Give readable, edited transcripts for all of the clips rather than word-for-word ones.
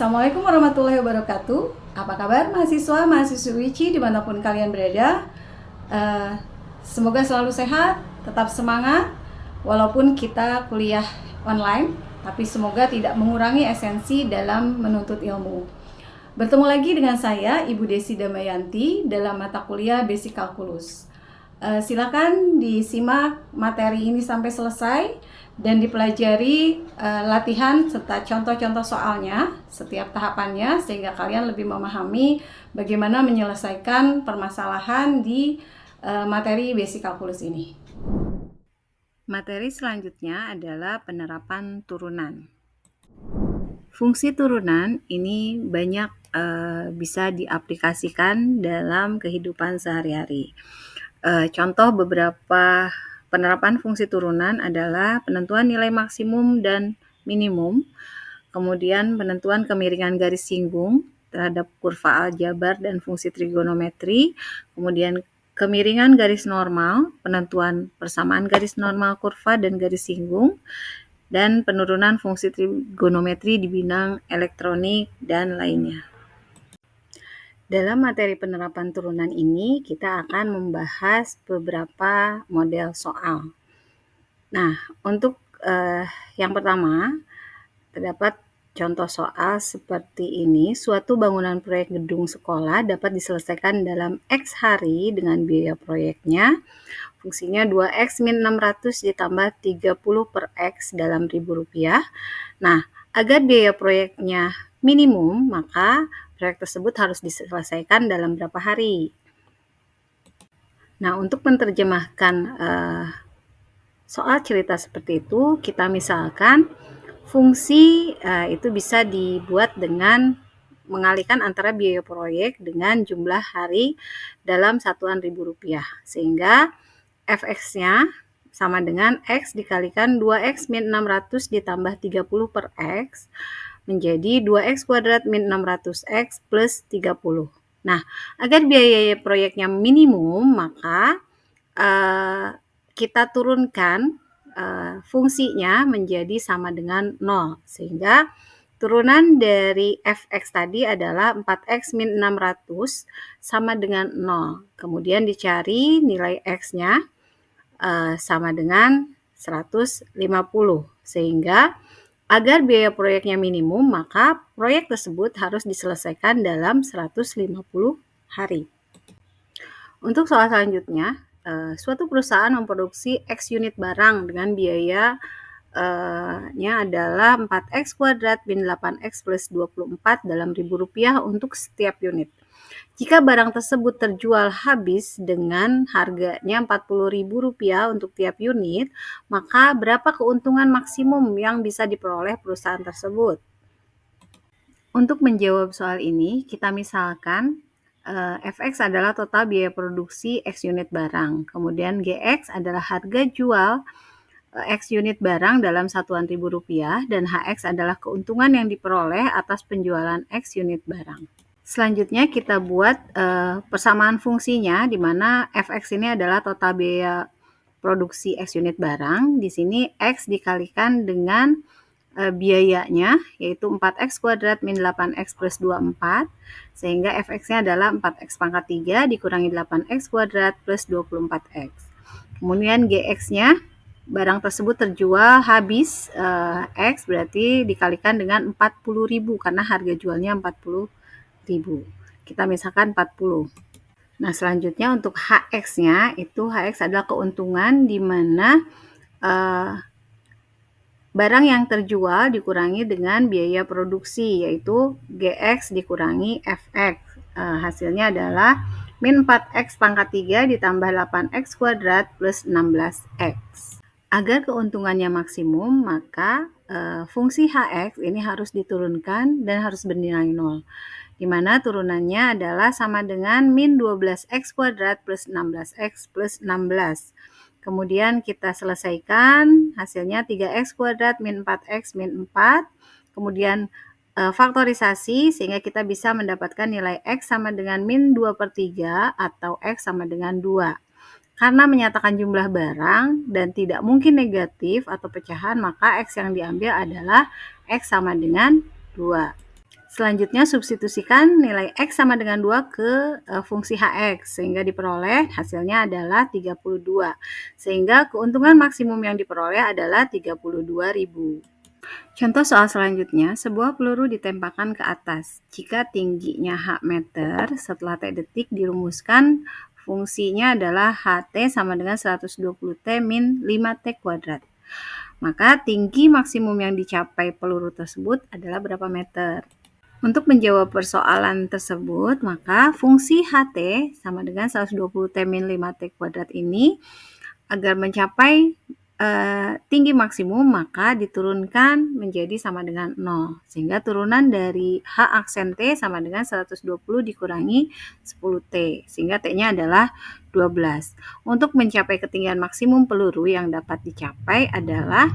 Assalamualaikum warahmatullahi wabarakatuh. Apa kabar mahasiswa, mahasiswi Wici dimanapun kalian berada? Semoga selalu sehat, tetap semangat. Walaupun kita kuliah online, tapi semoga tidak mengurangi esensi dalam menuntut ilmu. Bertemu lagi dengan saya, Ibu Desi Damayanti, dalam mata kuliah Basic Calculus. Silakan disimak materi ini sampai selesai dan dipelajari latihan serta contoh-contoh soalnya setiap tahapannya sehingga kalian lebih memahami bagaimana menyelesaikan permasalahan di materi Basic Calculus ini. Materi selanjutnya adalah penerapan turunan. Fungsi turunan ini banyak bisa diaplikasikan dalam kehidupan sehari-hari. Contoh beberapa penerapan fungsi turunan adalah penentuan nilai maksimum dan minimum, kemudian penentuan kemiringan garis singgung terhadap kurva aljabar dan fungsi trigonometri, kemudian kemiringan garis normal, penentuan persamaan garis normal kurva dan garis singgung, dan penurunan fungsi trigonometri di bidang elektronik dan lainnya. Dalam materi penerapan turunan ini, kita akan membahas beberapa model soal. Nah, untuk yang pertama, terdapat contoh soal seperti ini. Suatu bangunan proyek gedung sekolah dapat diselesaikan dalam X hari dengan biaya proyeknya. Fungsinya 2X min 600 ditambah 30 per X dalam Rp1.000. Nah, agar biaya proyeknya minimum, maka proyek tersebut harus diselesaikan dalam berapa hari. Nah, untuk menerjemahkan soal cerita seperti itu, kita misalkan fungsi itu bisa dibuat dengan mengalihkan antara biaya proyek dengan jumlah hari dalam satuan Rp1.000. Sehingga fx-nya sama dengan X dikalikan 2X min 600 ditambah 30 per X menjadi 2X kuadrat min 600X plus 30. Nah, agar biaya proyeknya minimum, maka kita turunkan fungsinya menjadi sama dengan 0. Sehingga turunan dari fx tadi adalah 4x min 600 sama dengan 0. Kemudian dicari nilai x-nya sama dengan 150. Sehingga agar biaya proyeknya minimum, maka proyek tersebut harus diselesaikan dalam 150 hari. Untuk soal selanjutnya, suatu perusahaan memproduksi X unit barang dengan biaya nya adalah 4X kuadrat min 8X plus 24 dalam Rp1.000 untuk setiap unit. Jika barang tersebut terjual habis dengan harganya Rp40.000 untuk tiap unit, maka berapa keuntungan maksimum yang bisa diperoleh perusahaan tersebut? Untuk menjawab soal ini, kita misalkan Fx adalah total biaya produksi X unit barang, kemudian Gx adalah harga jual X unit barang dalam satuan Rp1.000 dan Hx adalah keuntungan yang diperoleh atas penjualan X unit barang. Selanjutnya kita buat persamaan fungsinya, di mana Fx ini adalah total biaya produksi X unit barang. Di sini X dikalikan dengan biayanya, yaitu 4X kuadrat min 8X plus 24, sehingga Fx-nya adalah 4X pangkat 3 dikurangi 8X kuadrat plus 24X. Kemudian Gx-nya, barang tersebut terjual habis X berarti dikalikan dengan 40.000 karena harga jualnya 40.000. Kita misalkan 40. Nah, selanjutnya untuk Hx-nya, itu Hx adalah keuntungan di mana barang yang terjual dikurangi dengan biaya produksi, yaitu Gx dikurangi Fx. Hasilnya adalah min 4X pangkat 3 ditambah 8X kuadrat plus 16X. Agar keuntungannya maksimum, maka fungsi Hx ini harus diturunkan dan harus bernilai 0. Di mana turunannya adalah sama dengan min 12X kuadrat plus 16X plus 16. Kemudian kita selesaikan, hasilnya 3X kuadrat min 4X min 4. Kemudian faktorisasi sehingga kita bisa mendapatkan nilai X sama dengan min 2/3 atau X sama dengan 2. Karena menyatakan jumlah barang dan tidak mungkin negatif atau pecahan, maka X yang diambil adalah X sama dengan 2. Selanjutnya substitusikan nilai X sama dengan 2 ke fungsi HX sehingga diperoleh hasilnya adalah 32. Sehingga keuntungan maksimum yang diperoleh adalah 32.000. Contoh soal selanjutnya, sebuah peluru ditembakkan ke atas. Jika tingginya H meter, setelah T detik dirumuskan fungsinya adalah HT sama dengan 120T min 5T kuadrat. Maka tinggi maksimum yang dicapai peluru tersebut adalah berapa meter? Untuk menjawab persoalan tersebut, maka fungsi HT sama dengan 120T min 5T kuadrat ini agar mencapai tinggi maksimum maka diturunkan menjadi sama dengan 0. Sehingga turunan dari H aksen T sama dengan 120 dikurangi 10T. Sehingga T-nya adalah 12. Untuk mencapai ketinggian maksimum peluru yang dapat dicapai adalah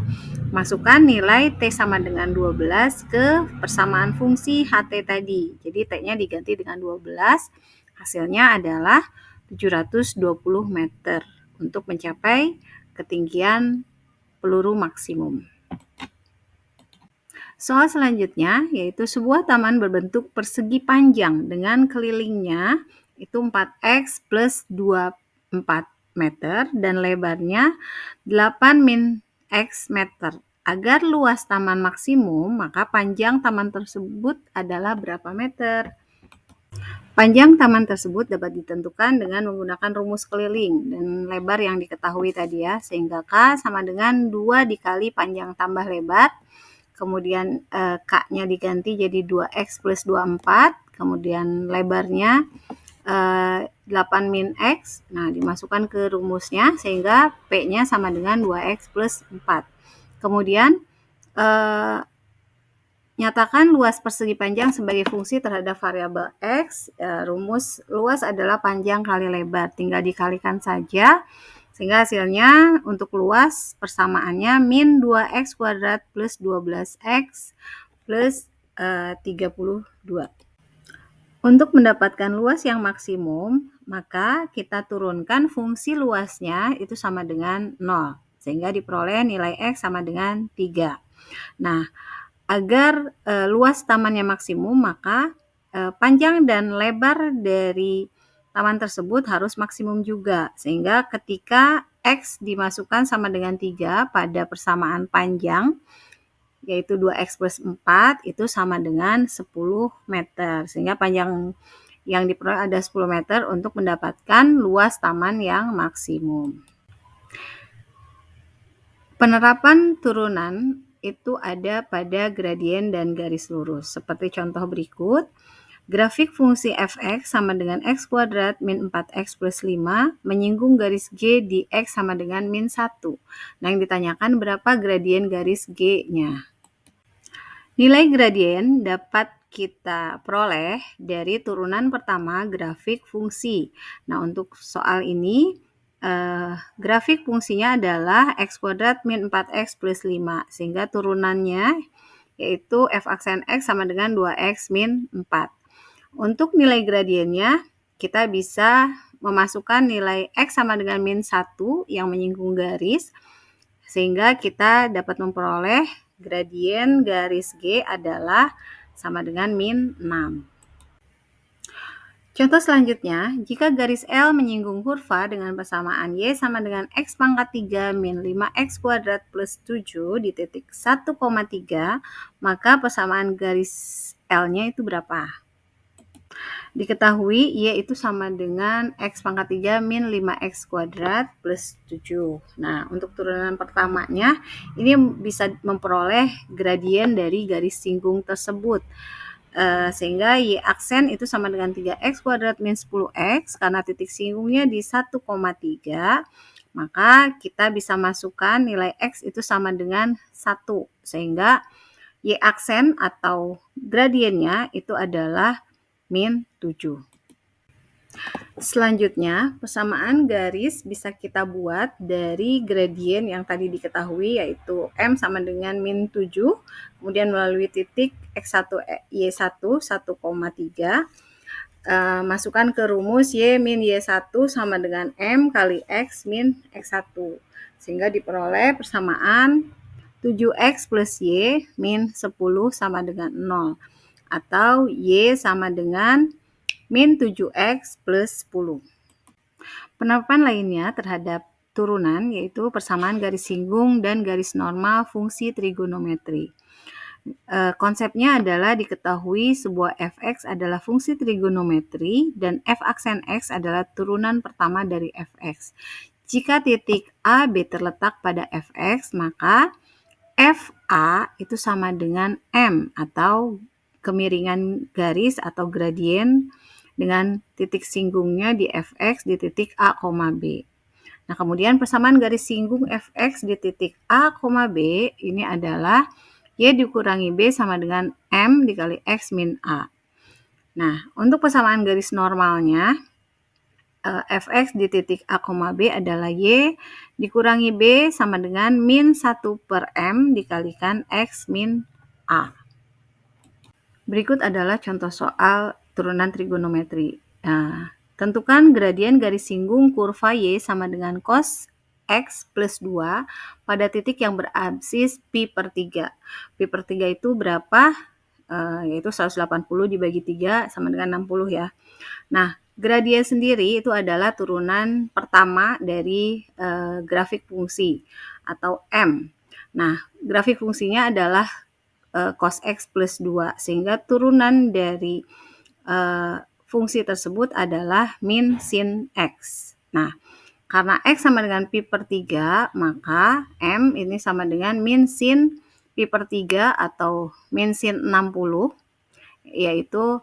masukkan nilai T sama dengan 12 ke persamaan fungsi HT tadi. Jadi T-nya diganti dengan 12. Hasilnya adalah 720 meter untuk mencapai ketinggian peluru maksimum. Soal selanjutnya yaitu sebuah taman berbentuk persegi panjang dengan kelilingnya itu 4x plus 24 meter dan lebarnya 8 min x meter. Agar luas taman maksimum, maka panjang taman tersebut adalah berapa meter? Panjang taman tersebut dapat ditentukan dengan menggunakan rumus keliling dan lebar yang diketahui tadi ya, sehingga K sama dengan 2 dikali panjang tambah lebar, kemudian K-nya diganti jadi 2X plus 24, kemudian lebarnya 8 min X, nah dimasukkan ke rumusnya sehingga P-nya sama dengan 2X plus 4. Kemudian nyatakan luas persegi panjang sebagai fungsi terhadap variabel X. Rumus luas adalah panjang kali lebar. Tinggal dikalikan saja. Sehingga hasilnya untuk luas persamaannya min 2X kuadrat plus 12X plus 32. Untuk mendapatkan luas yang maksimum, maka kita turunkan fungsi luasnya itu sama dengan 0. Sehingga diperoleh nilai X sama dengan 3. Nah, agar luas tamannya maksimum, maka panjang dan lebar dari taman tersebut harus maksimum juga. Sehingga ketika X dimasukkan sama dengan 3 pada persamaan panjang, yaitu 2X plus 4, itu sama dengan 10 meter. Sehingga panjang yang diperoleh ada 10 meter untuk mendapatkan luas taman yang maksimum. Penerapan turunan itu ada pada gradien dan garis lurus. Seperti contoh berikut, grafik fungsi fx sama dengan x kuadrat min 4x plus 5 menyinggung garis G di x sama dengan min 1. Nah, yang ditanyakan berapa gradien garis G-nya. Nilai gradien dapat kita peroleh dari turunan pertama grafik fungsi. Nah, untuk soal ini, grafik fungsinya adalah x kuadrat min 4x plus 5, sehingga turunannya yaitu f aksen x sama dengan 2x min 4. Untuk nilai gradiennya, kita bisa memasukkan nilai x sama dengan min 1 yang menyinggung garis, sehingga kita dapat memperoleh gradien garis G adalah sama dengan min 6. Contoh selanjutnya, jika garis L menyinggung kurva dengan persamaan Y sama dengan X pangkat 3 min 5X kuadrat plus 7 di titik 1,3, maka persamaan garis L-nya itu berapa? Diketahui Y itu sama dengan X pangkat 3 min 5X kuadrat plus 7. Nah, untuk turunan pertamanya, ini bisa memperoleh gradien dari garis singgung tersebut. Sehingga Y aksen itu sama dengan 3X kuadrat min 10X, karena titik singgungnya di 1,3, maka kita bisa masukkan nilai X itu sama dengan 1, sehingga Y aksen atau gradiennya itu adalah min 7. Selanjutnya, persamaan garis bisa kita buat dari gradien yang tadi diketahui, yaitu M sama dengan min 7, kemudian melalui titik X1, Y1, 1,3, masukkan ke rumus Y min Y1 sama dengan M kali X min X1, sehingga diperoleh persamaan 7X plus Y min 10 sama dengan 0. atau Y sama dengan min 7X plus 10. Penerapan lainnya terhadap turunan yaitu persamaan garis singgung dan garis normal fungsi trigonometri. Konsepnya adalah diketahui sebuah fx adalah fungsi trigonometri dan f aksen x adalah turunan pertama dari fx. Jika titik A, B terletak pada fx, maka fa itu sama dengan m atau kemiringan garis atau gradien dengan titik singgungnya di fx di titik A, B. Nah, kemudian persamaan garis singgung fx di titik A, B ini adalah Y dikurangi B sama dengan M dikali X min A. Nah, untuk persamaan garis normalnya, fx di titik A, B adalah Y dikurangi B sama dengan min 1 per M dikalikan X min A. Berikut adalah contoh soal turunan trigonometri. Nah, tentukan gradien garis singgung kurva Y sama dengan cos X plus 2 pada titik yang berabsis pi per 3. Pi per 3 itu berapa? Yaitu 180 dibagi 3 sama dengan 60 ya. Nah, gradien sendiri itu adalah turunan pertama dari grafik fungsi atau M. Nah, grafik fungsinya adalah cos X plus 2, sehingga turunan dari fungsi tersebut adalah min sin X. Nah, karena X sama dengan pi per 3, maka M ini sama dengan min sin pi per 3 atau min sin 60, yaitu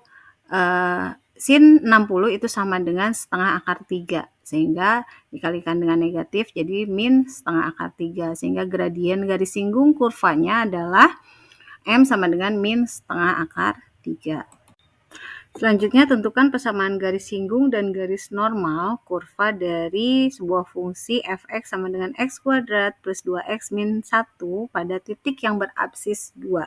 sin 60 itu sama dengan setengah akar 3, sehingga dikalikan dengan negatif jadi min setengah akar 3, sehingga gradien garis singgung kurvanya adalah M sama dengan min setengah akar 3. Selanjutnya, tentukan persamaan garis singgung dan garis normal kurva dari sebuah fungsi fx sama dengan x kuadrat plus 2x min 1 pada titik yang berabsis 2.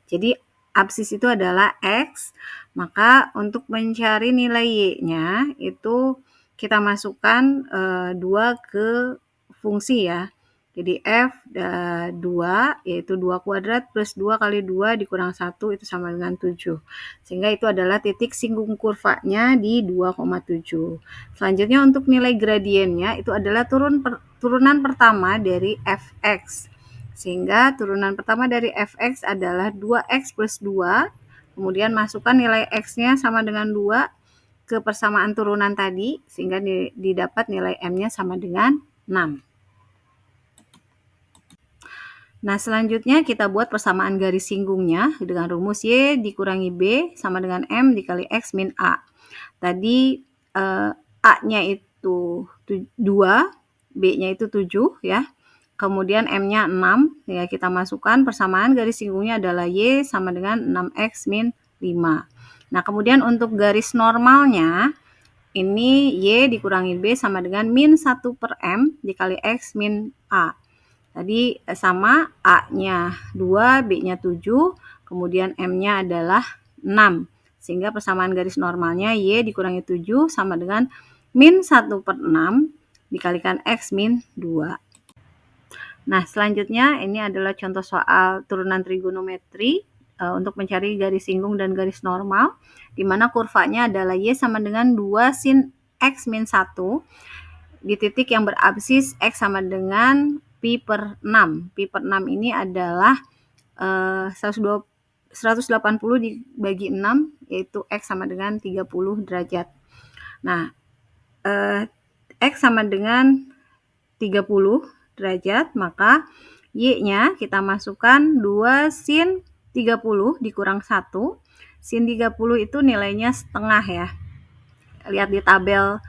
Jadi, absis itu adalah x, maka untuk mencari nilai y-nya itu kita masukkan 2 ke fungsi ya. Jadi f 2 yaitu 2 kuadrat plus 2 kali 2 dikurang 1 itu sama dengan 7. Sehingga itu adalah titik singgung kurvanya di 2,7. Selanjutnya untuk nilai gradiennya itu adalah turunan pertama dari fx. Sehingga turunan pertama dari fx adalah 2x plus 2. Kemudian masukkan nilai x-nya sama dengan 2 ke persamaan turunan tadi. Sehingga didapat nilai m-nya sama dengan 6. Nah, selanjutnya kita buat persamaan garis singgungnya dengan rumus Y dikurangi B sama dengan M dikali X min A. Tadi A-nya itu 2, B-nya itu 7 ya. Kemudian M-nya 6, ya kita masukkan persamaan garis singgungnya adalah Y sama dengan 6X min 5. Nah, kemudian untuk garis normalnya, ini Y dikurangi B sama dengan min 1 per M dikali X min A. Tadi sama A-nya 2, B-nya 7, kemudian M-nya adalah 6. Sehingga persamaan garis normalnya Y dikurangi 7 sama dengan min 1 per 6 dikalikan X min 2. Nah, selanjutnya ini adalah contoh soal turunan trigonometri untuk mencari garis singgung dan garis normal, di mana kurvanya adalah Y sama dengan 2 sin X min 1 di titik yang berabsis X sama dengan pi per 6. Pi per 6 ini adalah 180 dibagi 6, yaitu X sama dengan 30 derajat. Nah, X sama dengan 30 derajat, maka Y-nya kita masukkan 2 sin 30 dikurang 1. Sin 30 itu nilainya setengah ya. Lihat di tabel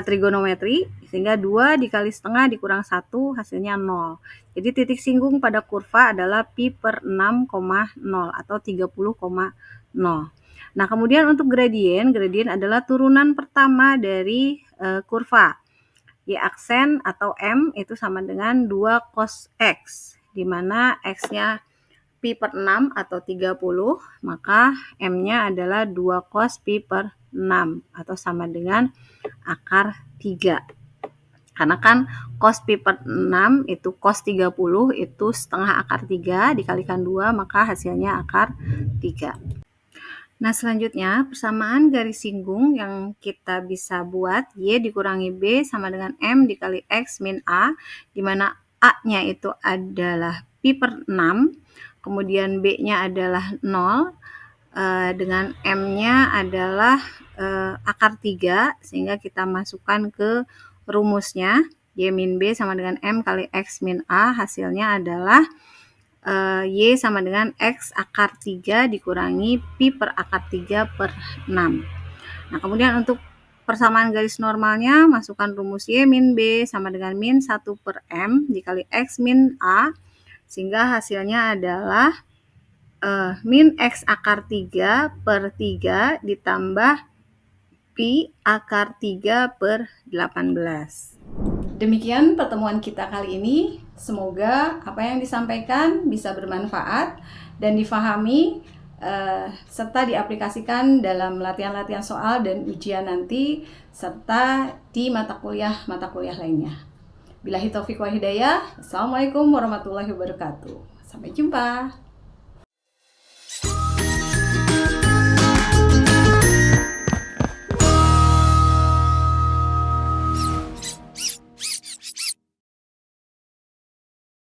trigonometri, sehingga 2 dikali setengah dikurang 1 hasilnya 0. Jadi titik singgung pada kurva adalah pi per 6,0 atau 30,0. Nah, kemudian untuk gradien adalah turunan pertama dari kurva. Y aksen atau M itu sama dengan 2 cos X, di mana X-nya pi per 6 atau 30, maka M-nya adalah 2 cos pi per 6 atau sama dengan akar 3. Karena kan cos pi per 6 itu cos 30 itu setengah akar 3 dikalikan 2, maka hasilnya akar 3. Nah, selanjutnya persamaan garis singgung yang kita bisa buat Y dikurangi B sama dengan M dikali X min A, di mana A-nya itu adalah pi per 6, kemudian B-nya adalah 0, dengan M-nya adalah akar 3, sehingga kita masukkan ke rumusnya, Y min B sama dengan M kali X min A, hasilnya adalah Y sama dengan X akar 3 dikurangi pi per akar 3 per 6. Nah, kemudian untuk persamaan garis normalnya, masukkan rumus Y min B sama dengan min 1 per M dikali X min A, sehingga hasilnya adalah min X akar 3 per 3 ditambah pi akar 3 per 18. Demikian pertemuan kita kali ini. Semoga apa yang disampaikan bisa bermanfaat dan difahami serta diaplikasikan dalam latihan-latihan soal dan ujian nanti serta di mata kuliah lainnya. Billahi taufiq wal hidayah. Assalamualaikum warahmatullahi wabarakatuh. Sampai jumpa.